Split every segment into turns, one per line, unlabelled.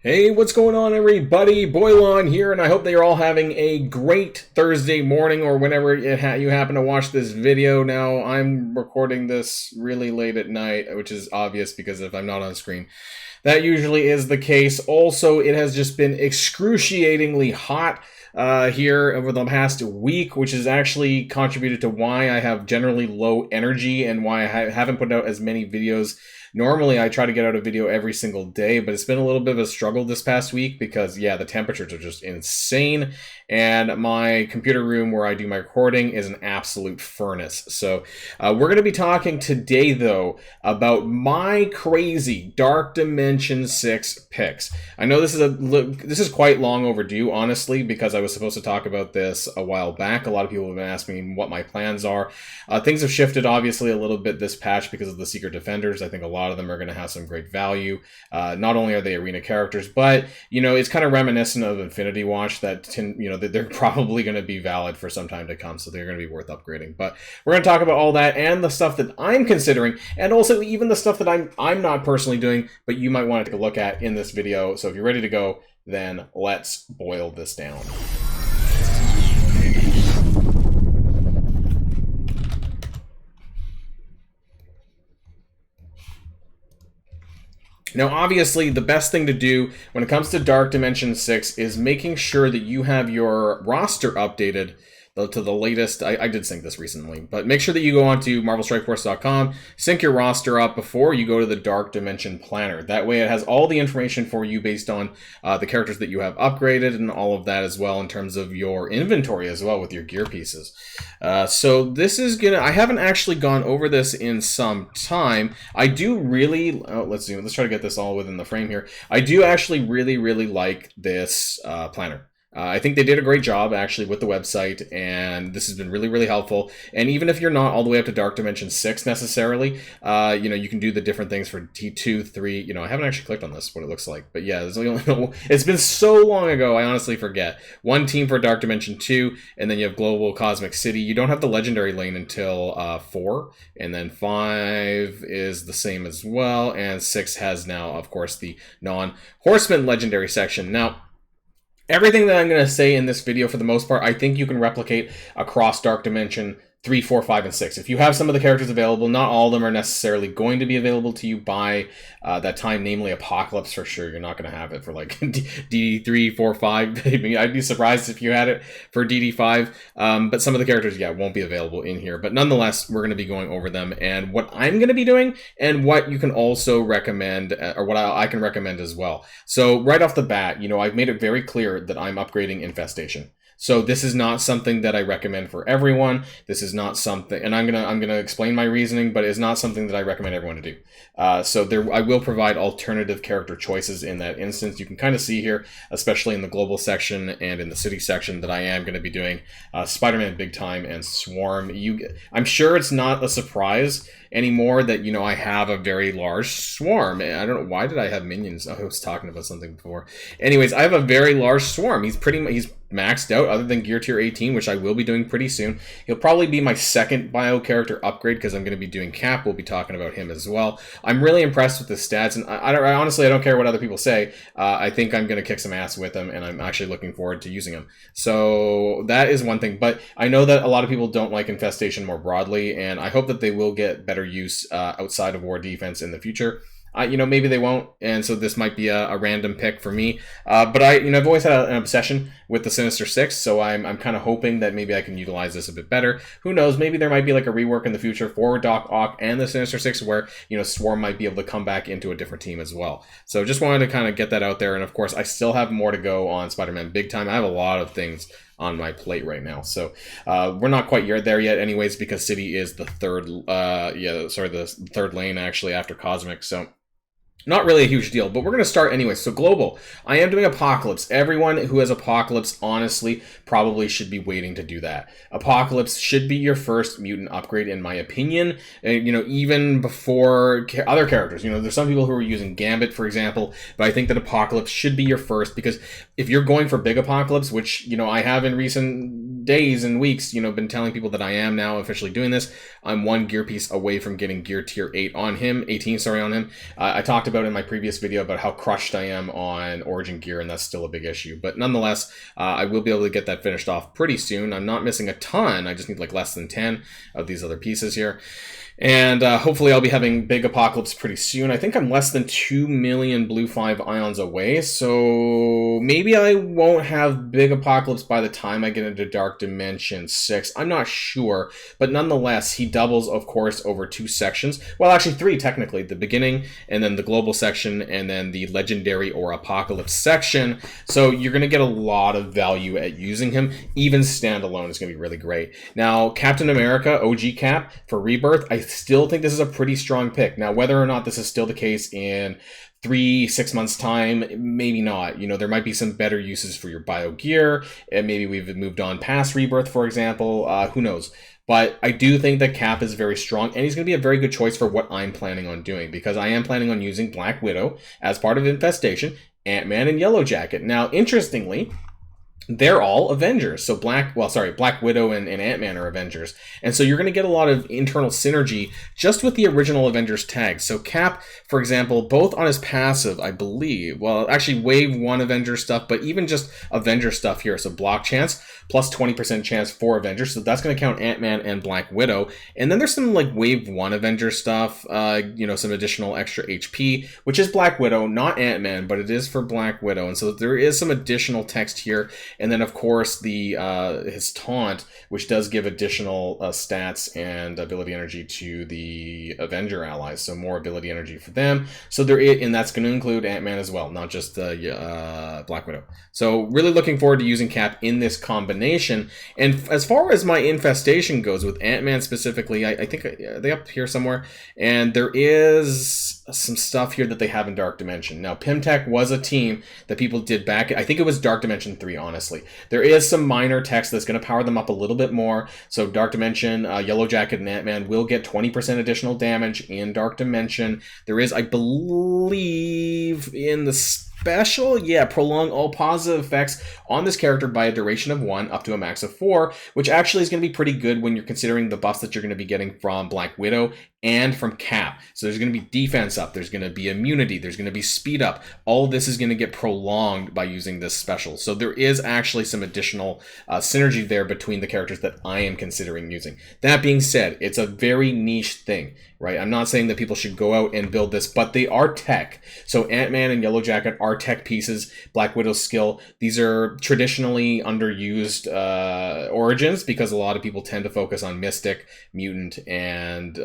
Hey, what's going on, everybody? Boilon here, and I hope that you're all having a great Thursday morning or whenever you happen to watch this video. Now, I'm recording this really late at night, which is obvious because if I'm not on screen, that usually is the case. Also, it has just been excruciatingly hot here over the past week, which has actually contributed to why I have generally low energy and why I haven't put out as many videos. Normally, I try to get out a video every single day, but it's been a little bit of a struggle this past week because, yeah, the temperatures are just insane, and my computer room where I do my recording is an absolute furnace. So we're going to be talking today, though, about my crazy Dark Dimension 6 picks. I know this is quite long overdue, honestly, because I was supposed to talk about this a while back. A lot of people have been asking me what my plans are. Things have shifted, obviously, a little bit this patch because of the Secret Defenders. I think a lot of them are going to have some great value. Not only are they arena characters, but, you know, it's kind of reminiscent of Infinity Watch that they're probably going to be valid for some time to come, so they're going to be worth upgrading. But we're going to talk about all that and the stuff that I'm considering, and also even the stuff that I'm not personally doing, but you might want to take a look at in this video. So if you're ready to go, then let's boil this down. Now, obviously, the best thing to do when it comes to Dark Dimension 6 is making sure that you have your roster updated to the latest. I did sync this recently, but make sure that you go on to marvelstrikeforce.com, sync your roster up before you go to the Dark Dimension Planner. That way it has all the information for you based on the characters that you have upgraded and all of that as well in terms of your inventory as well with your gear pieces. So this is I haven't actually gone over this in some time. I do really, let's try to get this all within the frame here. I do actually really like this planner. I think they did a great job, actually, with the website, and this has been really helpful. And even if you're not all the way up to Dark Dimension 6 necessarily, you can do the different things for T2, 3. I haven't actually clicked on this, what it looks like. But yeah, it's been so long ago, I honestly forget. One team for Dark Dimension 2, and then you have Global Cosmic City. You don't have the Legendary lane until 4, and then 5 is the same as well, and 6 has now, of course, the non-Horseman Legendary section. Now, everything that I'm going to say in this video, for the most part, I think you can replicate across Dark Dimension 3, 4, 5, and 6. If you have some of the characters available, not all of them are necessarily going to be available to you by that time, namely Apocalypse for sure. You're not going to have it for like DD3, 4, 5. I'd be surprised if you had it for DD5. But some of the characters, yeah, won't be available in here. But nonetheless, we're going to be going over them and what I'm going to be doing and what you can also recommend, or what I can recommend as well. So right off the bat, I've made it very clear that I'm upgrading Infestation. So this is not something that I recommend for everyone. This is not something, and I'm gonna explain my reasoning, but it's not something that I recommend everyone to do. I will provide alternative character choices in that instance. You can kind of see here, especially in the global section and in the city section, that I am going to be doing Spider-Man Big Time and Swarm. I'm sure it's not a surprise anymore that I have a very large swarm. I don't know, why did I have minions? I was talking about something before. Anyways, I have a very large swarm. He's maxed out other than gear tier 18, which I will be doing pretty soon. He'll probably be my second bio character upgrade because I'm going to be doing Cap. We'll be talking about him as well. I'm really impressed with his stats, and I honestly don't care what other people say. I think I'm going to kick some ass with him, and I'm actually looking forward to using him. So that is one thing, but I know that a lot of people don't like Infestation more broadly, and I hope that they will get better use outside of War Defense in the future. Maybe they won't, and so this might be a random pick for me. But I've always had an obsession with the Sinister Six, so I'm kind of hoping that maybe I can utilize this a bit better. Who knows? Maybe there might be like a rework in the future for Doc Ock and the Sinister Six, where Swarm might be able to come back into a different team as well. So just wanted to kind of get that out there, and of course, I still have more to go on Spider-Man Big Time. I have a lot of things on my plate right now, so we're not quite there yet, anyways, because City is the third lane actually after Cosmic. So not really a huge deal, but we're going to start anyway. So global, I am doing Apocalypse. Everyone who has Apocalypse, honestly, probably should be waiting to do that. Apocalypse should be your first mutant upgrade, in my opinion. Even before other characters. There's some people who are using Gambit, for example, but I think that Apocalypse should be your first, because if you're going for big Apocalypse, which, I have in recent days and weeks, been telling people that I am now officially doing this, I'm one gear piece away from getting gear tier 18 on him. I talked about about in my previous video about how crushed I am on Origin gear, and that's still a big issue. But nonetheless, I will be able to get that finished off pretty soon. I'm not missing a ton. I just need like less than 10 of these other pieces here. And hopefully I'll be having Big Apocalypse pretty soon. I think I'm less than 2 million Blue 5 ions away, so maybe I won't have Big Apocalypse by the time I get into Dark Dimension 6. I'm not sure, but nonetheless, he doubles, of course, over 2 sections. Well, actually 3 technically. The beginning, and then the global section, and then the legendary or Apocalypse section. So you're going to get a lot of value at using him. Even standalone is going to be really great. Now, Captain America, OG Cap, for Rebirth, I still think this is a pretty strong pick. Now, whether or not this is still the case in 3-6 months time, maybe not. You know, there might be some better uses for your bio gear, and maybe we've moved on past Rebirth, for example. Who knows? But I do think that Cap is very strong, and he's going to be a very good choice for what I'm planning on doing, because I am planning on using Black Widow as part of Infestation, Ant-Man, and Yellow Jacket. Now, interestingly, they're all Avengers. So Black Widow and Ant-Man are Avengers. And so you're going to get a lot of internal synergy just with the original Avengers tags. So Cap, for example, both on his passive, I believe, well, actually Wave 1 Avenger stuff, but even just Avenger stuff here. So block chance, plus 20% chance for Avengers. So that's going to count Ant-Man and Black Widow. And then there's some like Wave 1 Avenger stuff, some additional extra HP, which is Black Widow, not Ant-Man, but it is for Black Widow. And so there is some additional text here. And then, of course, his taunt, which does give additional stats and ability energy to the Avenger allies, so more ability energy for them. So and that's going to include Ant-Man as well, not just Black Widow. So really looking forward to using Cap in this combination. And as far as my infestation goes, with Ant-Man specifically, I think they up here somewhere, and there is some stuff here that they have in Dark Dimension. Now, Pimtech was a team that people did back, I think it was Dark Dimension 3, honestly. There is some minor text that's going to power them up a little bit more. So Dark Dimension, Yellow Jacket, and Ant-Man will get 20% additional damage in Dark Dimension. There is, I believe, in the special, prolong all positive effects on this character by a duration of 1 up to a max of 4, which actually is going to be pretty good when you're considering the buffs that you're going to be getting from Black Widow and from Cap. So there's going to be defense up, there's going to be immunity, there's going to be speed up. All this is going to get prolonged by using this special. So there is actually some additional synergy there between the characters that I am considering using. That being said, it's a very niche thing, right? I'm not saying that people should go out and build this, but they are tech. So Ant-Man and Yellow Jacket are tech pieces. Black Widow's skill, these are traditionally underused origins because a lot of people tend to focus on Mystic, Mutant, and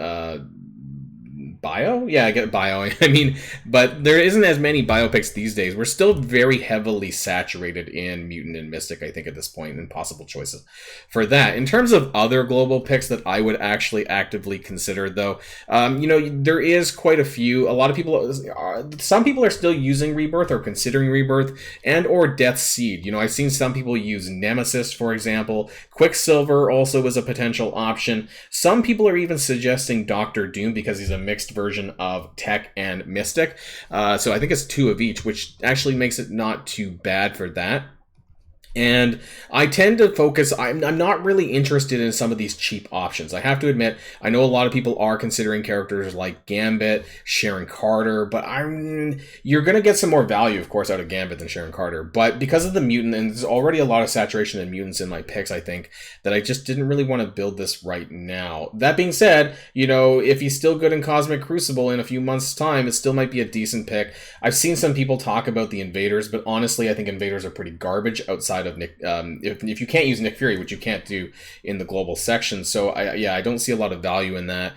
bio? Yeah, I get bio. I mean, but there isn't as many biopics these days. We're still very heavily saturated in Mutant and Mystic, I think, at this point, and possible choices for that. In terms of other global picks that I would actually actively consider, though, there is quite a few. A lot of people, some people are still using Rebirth or considering Rebirth and or Death Seed. I've seen some people use Nemesis, for example. Quicksilver also is a potential option. Some people are even suggesting Doctor Doom because he's a mixed version of Tech and Mystic. So I think it's 2 of each, which actually makes it not too bad for that. And I tend to focus, I'm not really interested in some of these cheap options. I have to admit, I know a lot of people are considering characters like Gambit, Sharon Carter, but you're going to get some more value, of course, out of Gambit than Sharon Carter. But because of the mutant, and there's already a lot of saturation in mutants in my picks, I think, that I just didn't really want to build this right now. That being said, if he's still good in Cosmic Crucible in a few months' time, it still might be a decent pick. I've seen some people talk about the Invaders, but honestly, I think Invaders are pretty garbage outside of Nick. If you can't use Nick Fury, which you can't do in the global section, so I don't see a lot of value in that.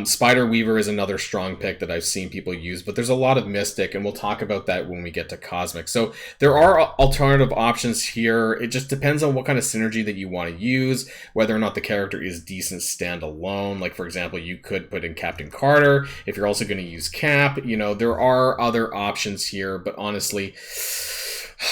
Spider Weaver is another strong pick that I've seen people use, but there's a lot of Mystic, and we'll talk about that when we get to Cosmic. So there are alternative options here. It just depends on what kind of synergy that you want to use, whether or not the character is decent standalone. Like, for example, you could put in Captain Carter if you're also going to use Cap. There are other options here, but honestly,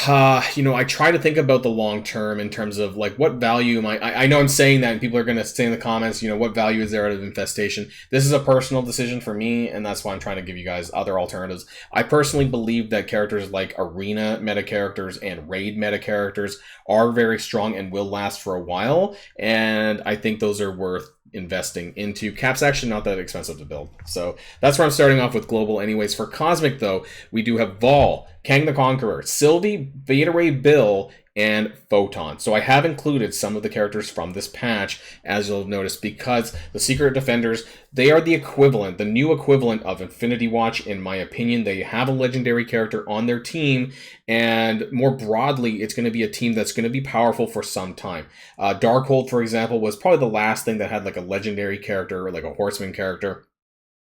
I try to think about the long term in terms of like what value am I know I'm saying that and people are going to say in the comments, what value is there out of Infestation? This is a personal decision for me, and that's why I'm trying to give you guys other alternatives. I personally believe that characters like arena meta characters and raid meta characters are very strong and will last for a while, and I think those are worth investing into. Cap's actually not that expensive to build. So that's where I'm starting off with global anyways. For Cosmic, though, we do have Vol, Kang the Conqueror, Sylvie, Beta Ray Bill, and Photon. So I have included some of the characters from this patch, as you'll notice, because the Secret Defenders, they are the equivalent, the new equivalent of Infinity Watch, in my opinion. They have a legendary character on their team, and more broadly, it's going to be a team that's going to be powerful for some time. Darkhold, for example, was probably the last thing that had like a legendary character or like a horseman character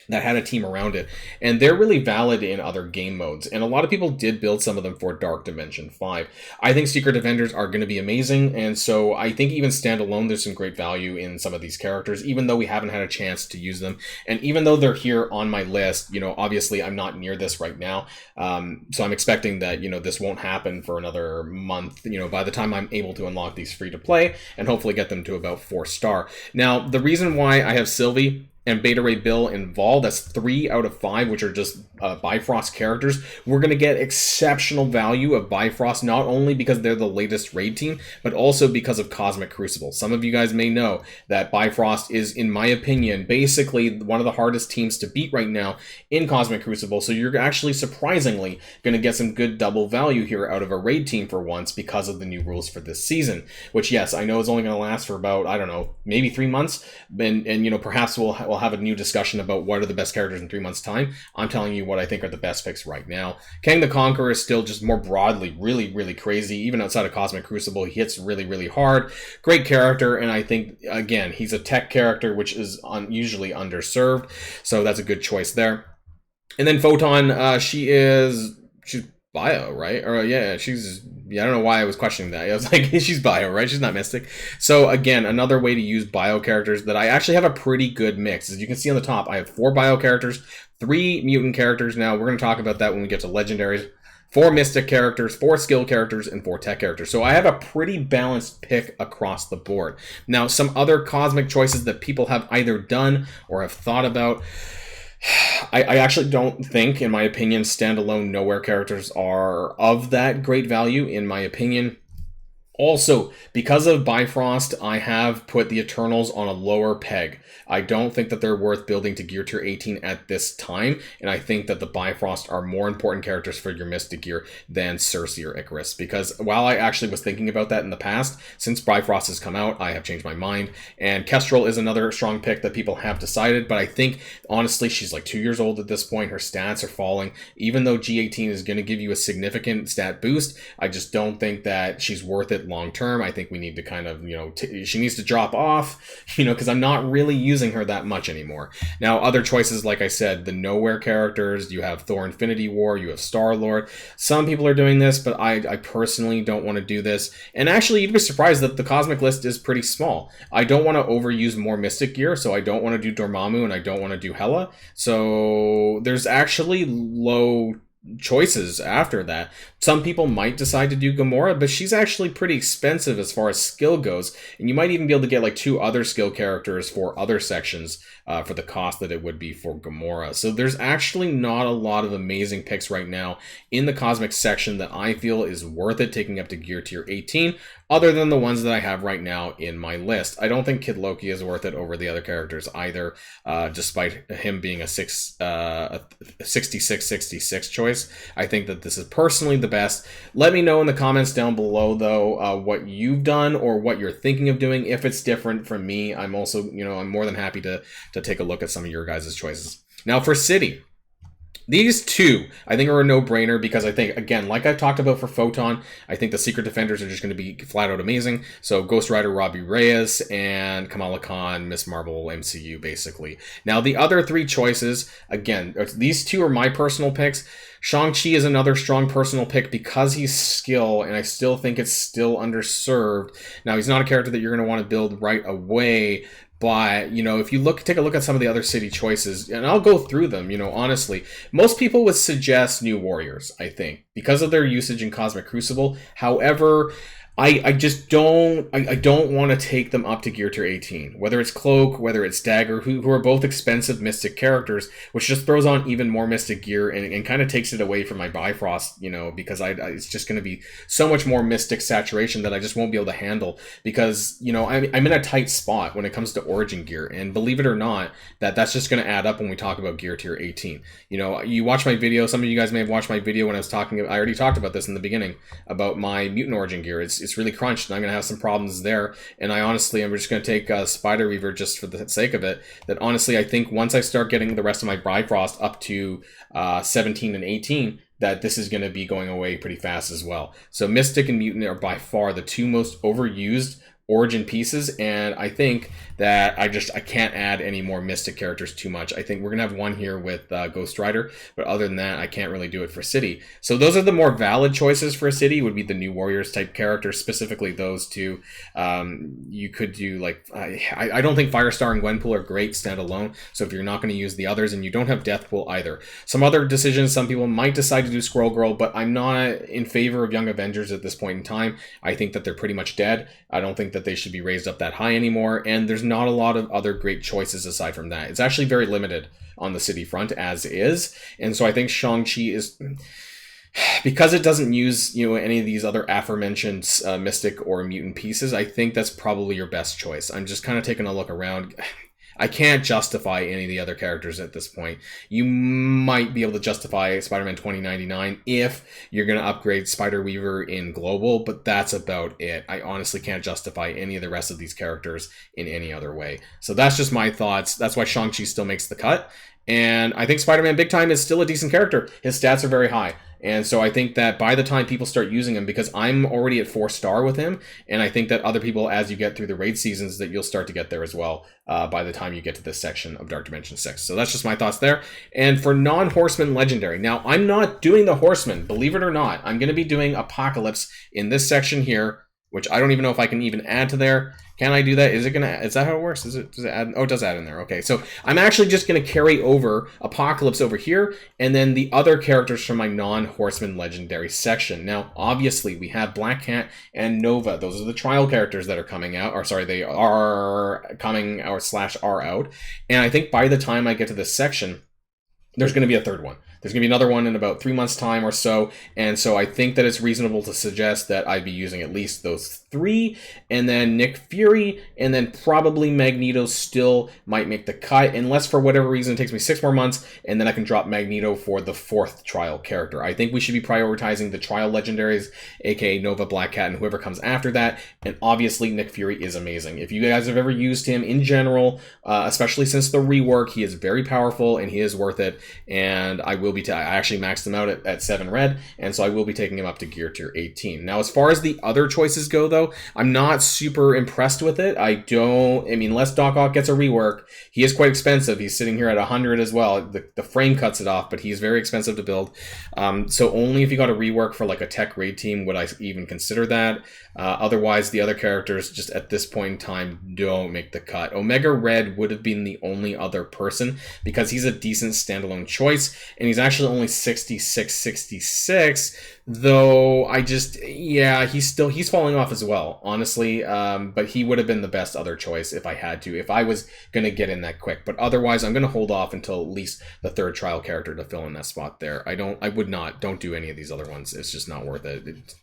that had a team around it, and they're really valid in other game modes, and a lot of people did build some of them for Dark Dimension 5. I think Secret Defenders are going to be amazing, and so I think even standalone there's some great value in some of these characters, even though we haven't had a chance to use them, and even though they're here on my list, you know, obviously I'm not near this right now, so I'm expecting that, you know, this won't happen for another month, you know, by the time I'm able to unlock these free to play, and hopefully get them to about 4-star. Now, the reason why I have Sylvie and Beta Ray Bill and Vol, that's 3 out of 5, which are just Bifrost characters. We're going to get exceptional value of Bifrost, not only because they're the latest raid team, but also because of Cosmic Crucible. Some of you guys may know that Bifrost is, in my opinion, basically one of the hardest teams to beat right now in Cosmic Crucible, so you're actually surprisingly going to get some good double value here out of a raid team for once because of the new rules for this season, which, yes, I know is only going to last for about, I don't know, maybe 3 months, and you know, perhaps we'll have a new discussion about what are the best characters in 3 months' time. I'm telling you what I think are the best picks right now. Kang the Conqueror is still just more broadly really, really crazy. Even outside of Cosmic Crucible, he hits really, really hard. Great character, and I think, again, he's a tech character, which is usually underserved, so that's a good choice there. And then Photon, she's bio, right? Or yeah, I don't know why I was questioning that. I was like, she's bio, right? She's not mystic. So again, another way to use bio characters that I actually have a pretty good mix. As you can see on the top, I have 4 bio characters, 3 mutant characters. Now we're going to talk about that when we get to legendaries. 4 mystic characters, 4 skill characters, and 4 tech characters. So I have a pretty balanced pick across the board. Now, some other cosmic choices that people have either done or have thought about. I actually don't think, in my opinion, standalone nowhere characters are of that great value, in my opinion. Also, because of Bifrost, I have put the Eternals on a lower peg. I don't think that they're worth building to gear tier 18 at this time, and I think that the Bifrost are more important characters for your Mystic gear than Cersei or Icarus, because while I actually was thinking about that in the past, since Bifrost has come out, I have changed my mind, and Kestrel is another strong pick that people have decided, but I think, honestly, she's like 2 years old at this point, her stats are falling. Even though G18 is going to give you a significant stat boost, I just don't think that she's worth it long term. I think we need to kind of, you know, she needs to drop off, you know, because I'm not really using her that much anymore. Now, other choices, like I said, the nowhere characters, you have Thor Infinity War, you have Star-Lord. Some people are doing this, but I personally don't want to do this. And actually, you'd be surprised that the cosmic list is pretty small. I don't want to overuse more Mystic gear, so I don't want to do Dormammu and I don't want to do Hela. So there's actually low choices after that. Some people might decide to do Gamora, but she's actually pretty expensive as far as skill goes, and you might even be able to get like 2 other skill characters for other sections for the cost that it would be for Gamora. So there's actually not a lot of amazing picks right now in the cosmic section that I feel is worth it taking up to gear tier 18, other than the ones that I have right now in my list. I don't think Kid Loki is worth it over the other characters either, despite him being a 66-66 choice. I think that this is personally the best. Let me know in the comments down below, though, what you've done or what you're thinking of doing. If it's different from me, I'm also, you know, I'm more than happy to take a look at some of your guys' choices. Now, for City, these 2, I think, are a no-brainer because I think, again, like I've talked about for Photon, I think the Secret Defenders are just going to be flat-out amazing. So Ghost Rider, Robbie Reyes, and Kamala Khan, Miss Marvel, MCU, basically. Now, the other 3 choices, again, these 2 are my personal picks. Shang-Chi is another strong personal pick because he's skill, and I still think it's still underserved. Now, he's not a character that you're going to want to build right away, but, you know, if you take a look at some of the other City choices, and I'll go through them, you know, honestly, most people would suggest New Warriors, I think, because of their usage in Cosmic Crucible. However, I just don't want to take them up to gear tier 18, whether it's Cloak, whether it's Dagger, who are both expensive Mystic characters, which just throws on even more Mystic gear and kind of takes it away from my Bifrost, you know, because it's just going to be so much more Mystic saturation that I just won't be able to handle because, you know, I'm in a tight spot when it comes to origin gear. And believe it or not, that's just going to add up when we talk about gear tier 18. You know, you watch my video, some of you guys may have watched my video when I was talking, I already talked about this in the beginning, about my mutant origin gear. It's really crunched, and I'm going to have some problems there. And I'm just going to take Spider Weaver just for the sake of it. That honestly, I think once I start getting the rest of my Bifrost up to 17 and 18, that this is going to be going away pretty fast as well. So Mystic and Mutant are by far the two most overused origin pieces, and I think that I can't add any more Mystic characters too much. I think we're gonna have one here with Ghost Rider, but other than that, I can't really do it for City. So those are the more valid choices for a City, would be the New Warriors type characters, specifically those two. You could do like, I don't think Firestar and Gwenpool are great standalone, so if you're not going to use the others, and you don't have Deathpool either. Some other decisions, some people might decide to do Squirrel Girl, but I'm not in favor of Young Avengers at this point in time. I think that they're pretty much dead. I don't think that they should be raised up that high anymore, and there's not a lot of other great choices aside from that. It's actually very limited on the City front as is, and so I think Shang-Chi is, because it doesn't use, you know, any of these other aforementioned Mystic or Mutant pieces, I think that's probably your best choice. I'm just kind of taking a look around. I can't justify any of the other characters at this point. You might be able to justify Spider-Man 2099 if you're going to upgrade Spider-Weaver in Global, but that's about it. I honestly can't justify any of the rest of these characters in any other way. So that's just my thoughts. That's why Shang-Chi still makes the cut. And I think Spider-Man Big Time is still a decent character. His stats are very high. And so I think that by the time people start using him, because I'm already at 4-star with him, and I think that other people, as you get through the raid seasons, that you'll start to get there as well by the time you get to this section of Dark Dimension 6. So that's just my thoughts there. And for non-Horseman Legendary, now I'm not doing the Horseman, believe it or not. I'm going to be doing Apocalypse in this section here, which I don't even know if I can even add to there. Can I do that? Is that how it works? Does it add? Oh, it does add in there. Okay, so I'm actually just going to carry over Apocalypse over here, and then the other characters from my non-Horseman Legendary section. Now, obviously, we have Black Cat and Nova. Those are the trial characters that are coming out, or sorry, they are coming out / are out. And I think by the time I get to this section, there's going to be a third one. There's going to be another one in about 3 months' time or so, and so I think that it's reasonable to suggest that I'd be using at least those 3, and then Nick Fury, and then probably Magneto still might make the cut, unless for whatever reason it takes me 6 more months, and then I can drop Magneto for the 4th trial character. I think we should be prioritizing the trial legendaries, aka Nova, Black Cat, and whoever comes after that, and obviously Nick Fury is amazing. If you guys have ever used him in general, especially since the rework, he is very powerful, and he is worth it, and I actually maxed him out at 7 red, and so I will be taking him up to gear tier 18. Now, as far as the other choices go, though, I'm not super impressed with it. I mean, unless Doc Ock gets a rework, he is quite expensive. He's sitting here at 100 as well. The frame cuts it off, but he's very expensive to build. So only if you got a rework for like a tech raid team would I even consider that. Otherwise, the other characters just at this point in time don't make the cut. Omega Red would have been the only other person because he's a decent standalone choice, and he's actually only 66, though he's falling off as well, honestly, but he would have been the best other choice if I was going to get in that quick. But otherwise, I'm going to hold off until at least the 3rd trial character to fill in that spot there. Don't do any of these other ones. It's just not worth it.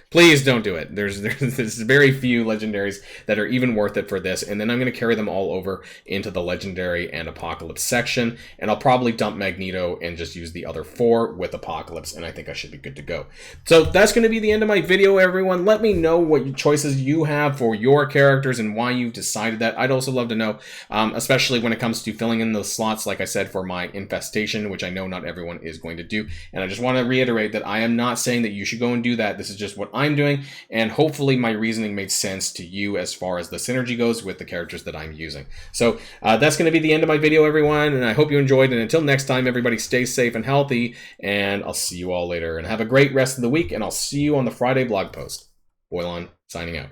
Please don't do it. There's very few legendaries that are even worth it for this, and then I'm going to carry them all over into the legendary and Apocalypse section, and I'll probably dump Magneto and just use the other 4 with Apocalypse, and I think I should be good to go. So that's going to be the end of my video, everyone. Let me know what choices you have for your characters and why you've decided that. I'd also love to know, especially when it comes to filling in those slots, like I said, for my infestation, which I know not everyone is going to do, and I just want to reiterate that I am not saying that you should go and do that. This is just what I'm doing, and hopefully my reasoning made sense to you as far as the synergy goes with the characters that I'm using. So that's going to be the end of my video, everyone, and I hope you enjoyed, and until next time, everybody stay safe and healthy, and I'll see you all later, and have a great rest of the week, and I'll see you on the Friday blog post. Boilon, signing out.